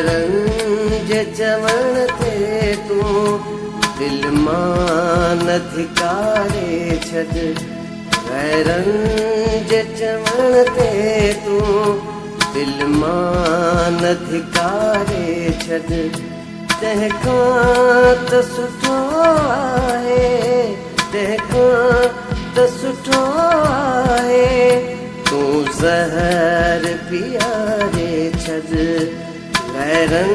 Garand जे चवण ते तूं दिल मां न धिकारे छॾ। गैरन जे चवण ते तूं दिल मां न धिकारे छॾ। तंहिंखां त सुठो आहे, तंहिंखां त सुठो आहे तूं ज़हर पीआरे छॾ। गैरन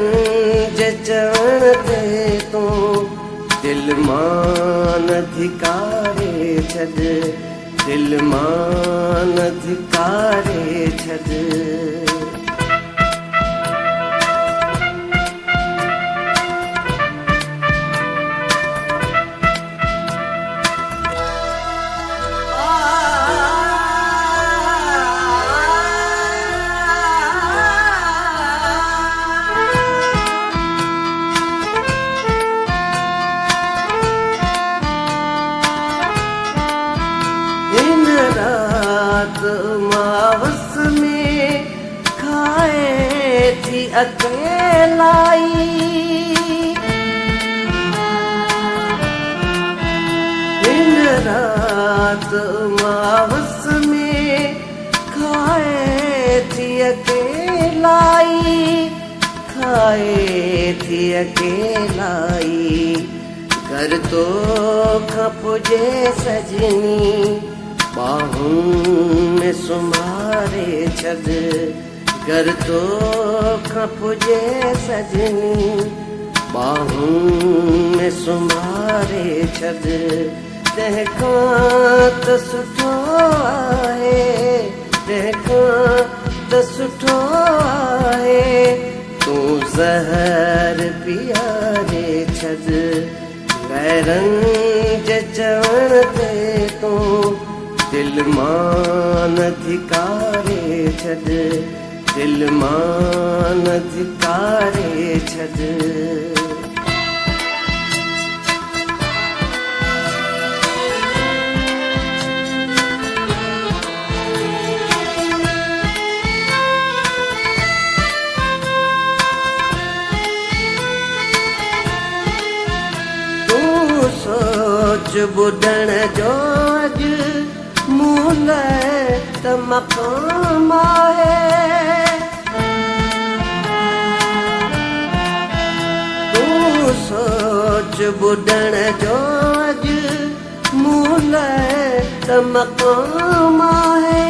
जे चवण ते तूं दिल मां न धिकारे छॾ, दिल मां न धिकारे छॾ। मावस में खाए थी अकेलाई, दिन रात मावस में खाए थी अकेलाई, खाए थी अकेलाई। घर तो खपुजे सजनी बाहुन में सुम्हारे छॾ। घर तो खपुजे सजनी बाहुन में सुम्हारे छॾ। तंहिंखां त सुठो आहे, तंहिंखां त सुठो आहे तूं ज़हर पीआरे छॾ। गैरन जे चवण ते तूं दिल मां न धिकारे छॾ, दिल मां न धिकारे छॾ। सोच ॿुधण जो अॼु मूं लाइ त मक़ाम आहे। तूं सोच ॿुधण जो अॼु मूं लाइ त मक़ाम आहे,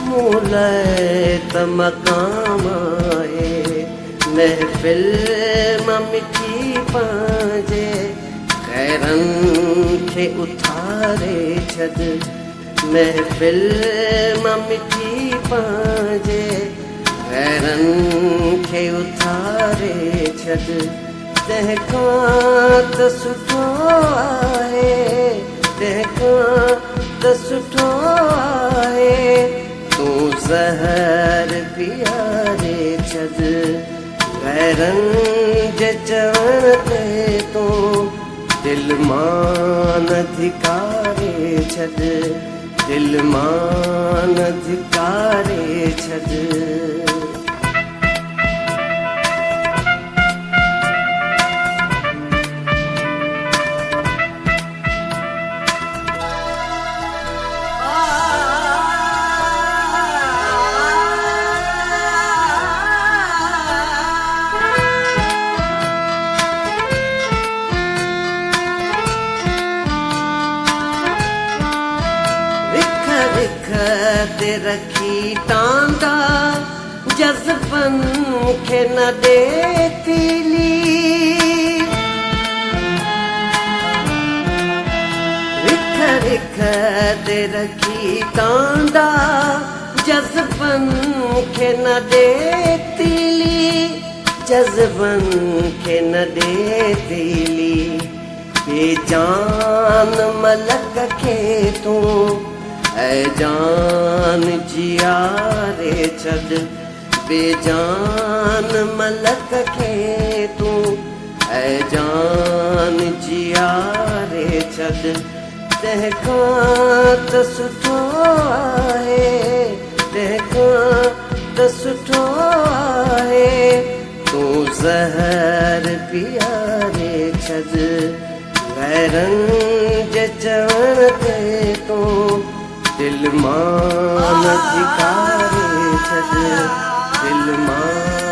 मूं लाइ त मक़ाम आहे। महफ़िल मां मिठी पंहिंजे गैरन खे उथारे छॾ। महफ़िल मां मिठी पंहिंजे गैरन खे उथारे छॾ। तंहिंखां त सुठो आहे, तंहिंखां त सुठो आहे तूं ज़हर पीआरे छॾ। गैरन जे चवण ते तूं दिल मां न धिकारे छॾ, दिल मां न धिकारे छॾ। ते रखी टांगा जज़्बन खे न ॾे तीली। रिख रिख ते रखी टांगा जज़्बन खे न ॾे तीली, जज़्बन खे न ॾे तीली। बेजान मलक खे तूं ऐ जान जियारे छॾ। बेजान मलक खे तूं ऐ जान जियारे छॾ। तंहिंखां त सुठो आहे, तंहिंखां त सुठो आहे तू ज़हर पियारे छद गैरन जे चवण ते तू दिल मां न धिकारे छद दिल मां